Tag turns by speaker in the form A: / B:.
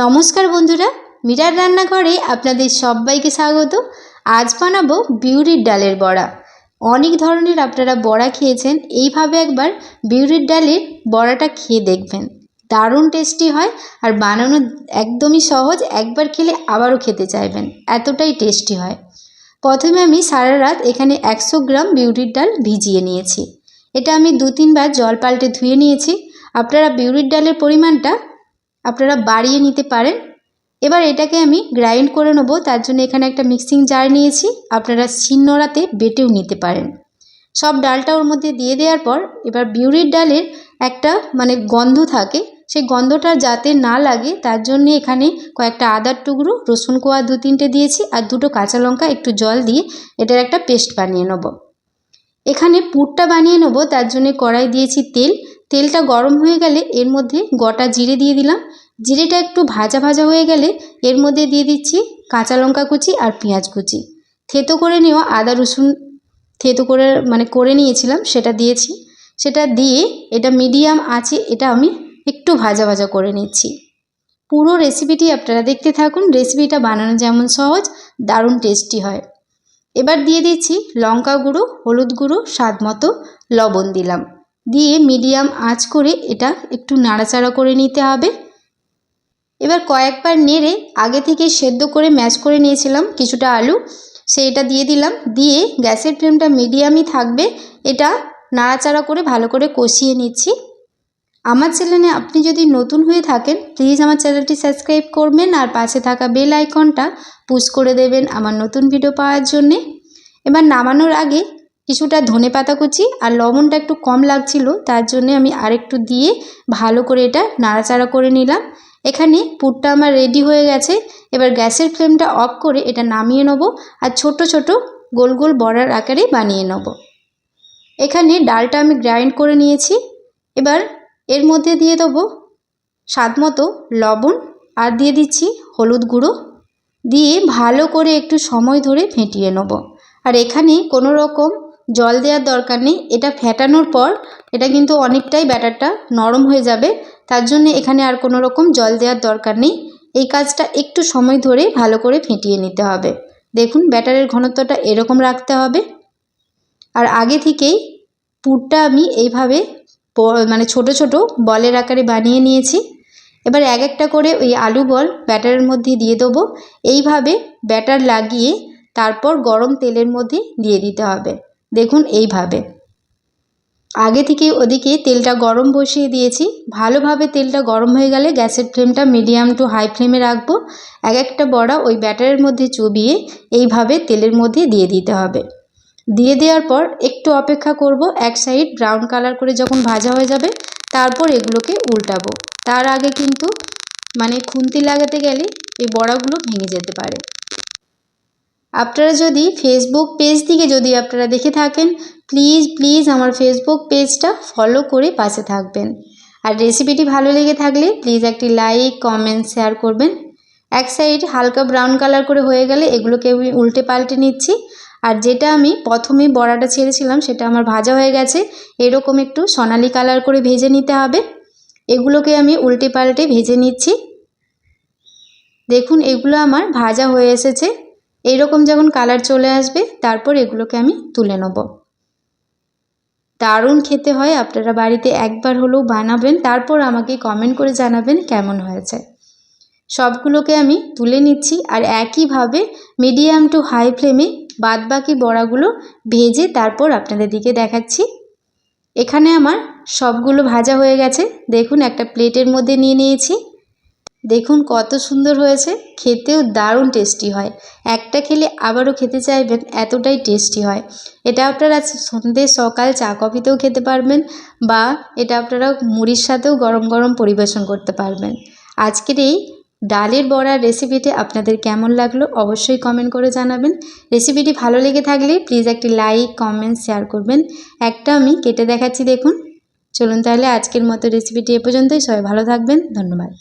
A: নমস্কার বন্ধুরা, মীরার রান্নাঘরে আপনাদের সবাইকে স্বাগত। আজ বানাবো বিউলির ডালের বড়া। অনেক ধরনের আপনারা বড়া খেয়েছেন, এইভাবে একবার বিউলির ডালের বড়াটা খেয়ে দেখবেন। দারুণ টেস্টি হয় আর বানানো একদমই সহজ, একবার খেলে আবারও খেতে চাইবেন, এতটাই টেস্টি হয়। প্রথমে আমি সারা রাত এখানে 100 গ্রাম বিউলির ডাল ভিজিয়ে নিয়েছি। এটা আমি 2-3 বার জল পাল্টে ধুয়ে নিয়েছি। আপনারা বিউলির ডালের পরিমাণটা আপনারা বাড়িয়ে নিতে পারেন। এবার এটাকে আমি গ্রাইন্ড করে নেব। তার জন্য এখানে একটা মিক্সিং জার নিয়েছি, আপনারা শিলনোড়াতে বেটেও নিতে পারেন। সব ডালটা ওর মধ্যে দিয়ে দেওয়ার পর এবার বিউলির ডালের একটা গন্ধ থাকে, সেই গন্ধটা যাতে না লাগে তার জন্য এখানে কয়েকটা আদার টুকরো, রসুন কোয়া 2-3টে দিয়েছি আর 2টো কাঁচা লঙ্কা একটু জল দিয়ে এটার একটা পেস্ট বানিয়ে নেব। এখানে পুরটা বানিয়ে নেব, তার জন্য কড়াই দিয়েছি তেল। তেলটা গরম হয়ে গেলে এর মধ্যে গোটা জিরে দিয়ে দিলাম। জিরেটা একটু ভাজা ভাজা হয়ে গেলে এর মধ্যে দিয়ে দিচ্ছি কাঁচা লঙ্কা কুচি আর পেঁয়াজ কুচি। থেতো করে নেওয়া আদা রসুন থেতো করে করে নিয়েছিলাম, সেটা দিয়েছি। সেটা দিয়ে এটা মিডিয়াম আঁচে এটা আমি একটু ভাজা ভাজা করে নিচ্ছি। পুরো রেসিপিটি আপনারা দেখতে থাকুন। রেসিপিটা বানানো যেমন সহজ, দারুণ টেস্টি হয়। এবার দিয়ে দিচ্ছি লঙ্কা গুঁড়ো, হলুদ গুঁড়ো, স্বাদ মতো লবণ দিলাম। দিয়ে মিডিয়াম আঁচ করে এটা একটু নাড়াচাড়া করে নিতে হবে। এবার কয়েকবার নেড়ে আগে থেকে সেদ্ধ করে ম্যাশ করে নিয়েছিলাম কিছুটা আলু, সেইটা দিয়ে দিলাম। দিয়ে গ্যাসের ফ্লেমটা মিডিয়ামই থাকবে, এটা নাড়াচাড়া করে ভালো করে কষিয়ে নিচ্ছি। আমার চ্যানেলে আপনি যদি নতুন হয়ে থাকেন প্লিজ আমার চ্যানেলটি সাবস্ক্রাইব করবেন আর পাশে থাকা বেল আইকনটা পুশ করে দেবেন আমার নতুন ভিডিও পাওয়ার জন্যে। এবার নামানোর আগে কিছুটা ধনেপাতা কুচি আর লবণটা একটু কম লাগছিল, তার জন্য আমি আরেকটু দিয়ে ভালো করে এটা নাড়াচাড়া করে নিলাম। এখানে পুরটা আমার রেডি হয়ে গেছে। এবার গ্যাসের ফ্লেমটা অফ করে এটা নামিয়ে নেব আর ছোট ছোট গোল গোল বড়ার আকারে বানিয়ে নেব। এখানে ডালটা আমি গ্রাইন্ড করে নিয়েছি। এবার এর মধ্যে দিয়ে দেবো স্বাদ মতো লবণ আর দিয়ে দিচ্ছি হলুদ গুঁড়ো। দিয়ে ভালো করে একটু সময় ধরে ফেটিয়ে নেব। আর এখানে কোনো রকম জল দেওয়ার দরকার নেই, এটা ফেটানোর পর এটা কিন্তু অনেকটাই ব্যাটারটা নরম হয়ে যাবে, তার জন্য এখানে আর কোনো রকম জল দেওয়ার দরকার নেই। এই কাজটা একটু সময় ধরে ভালো করে ফেটিয়ে নিতে হবে। দেখুন ব্যাটারের ঘনত্বটা এরকম রাখতে হবে। আর আগে থেকেই পুরটা আমি এইভাবে ছোট ছোট বলের আকারে বানিয়ে নিয়েছি। এবার এক একটা করে ওই আলু বল ব্যাটারের মধ্যে দিয়ে দেবো। এইভাবে ব্যাটার লাগিয়ে তারপর গরম তেলের মধ্যে দিয়ে দিতে হবে। দেখুন এইভাবে আগে থেকে ওদিকে তেলটা গরম বসিয়ে দিয়েছি। ভালোভাবে তেলটা গরম হয়ে গেলে গ্যাসের ফ্লেমটা মিডিয়াম টু হাই ফ্লেমে রাখবো। এক একটা বড়া ওই ব্যাটারের মধ্যে চুবিয়ে এইভাবে তেলের মধ্যে দিয়ে দিতে হবে। দিয়ে দেওয়ার পর একটু অপেক্ষা করব, এক সাইড ব্রাউন কালার করে যখন ভাজা হয়ে যাবে তারপর এগুলোকে উল্টাবো। তার আগে কিন্তু খুন্তি লাগাতে গেলে এই বড়াগুলো ভেঙে যেতে পারে। আপনারা যদি ফেসবুক পেজ থেকে যদি আপনারা দেখে থাকেন প্লিজ প্লিজ আমার ফেসবুক পেজটা ফলো করে পাশে থাকবেন। আর রেসিপিটি ভালো লেগে থাকলে প্লিজ একটি লাইক কমেন্ট শেয়ার করবেন। এক সাইড হালকা ব্রাউন কালার করে হয়ে গেলে এগুলোকে আমি উল্টে পাল্টে নিচ্ছি। আর যেটা আমি প্রথমে বড়াটা ছেড়েছিলাম সেটা আমার ভাজা হয়ে গেছে, এরকম একটু সোনালি কালার করে ভেজে নিতে হবে। এগুলোকে আমি উল্টে পাল্টে ভেজে নিচ্ছি। দেখুন এগুলো আমার ভাজা হয়ে এসেছে। এইরকম যখন কালার চলে আসবে তারপর এগুলোকে আমি তুলে নেব। দারুণ খেতে হয়, আপনারা বাড়িতে একবার হলেও বানাবেন, তারপর আমাকে কমেন্ট করে জানাবেন কেমন হয়েছে। সবগুলোকে আমি তুলে নিচ্ছি আর একইভাবে মিডিয়াম টু হাই ফ্লেমে বাদবাকি বড়াগুলো ভেজে তারপর আপনাদের দিকে দেখাচ্ছি। এখানে আমার সবগুলো ভাজা হয়ে গেছে। দেখুন একটা প্লেটের মধ্যে নিয়ে নিয়েছি। দেখুন কত সুন্দর হয়েছে, খেতেও দারুণ টেস্টি হয়। একটা খেলে আবারও খেতে চাইবেন, এতটাই টেস্টি হয়। এটা আপনারা সন্ধ্যে সকাল চা কফিতেও খেতে পারবেন বা এটা আপনারা মুড়ির সাথেও গরম গরম পরিবেশন করতে পারবেন। আজকের এই ডালের বড়ার রেসিপিটি আপনাদের কেমন লাগলো অবশ্যই কমেন্ট করে জানাবেন। রেসিপিটি ভালো লেগে থাকলে প্লিজ একটি লাইক কমেন্ট শেয়ার করবেন। একটা আমি কেটে দেখাচ্ছি, দেখুন। চলুন তাহলে আজকের মতো রেসিপিটি এ পর্যন্তই। সবাই ভালো থাকবেন, ধন্যবাদ।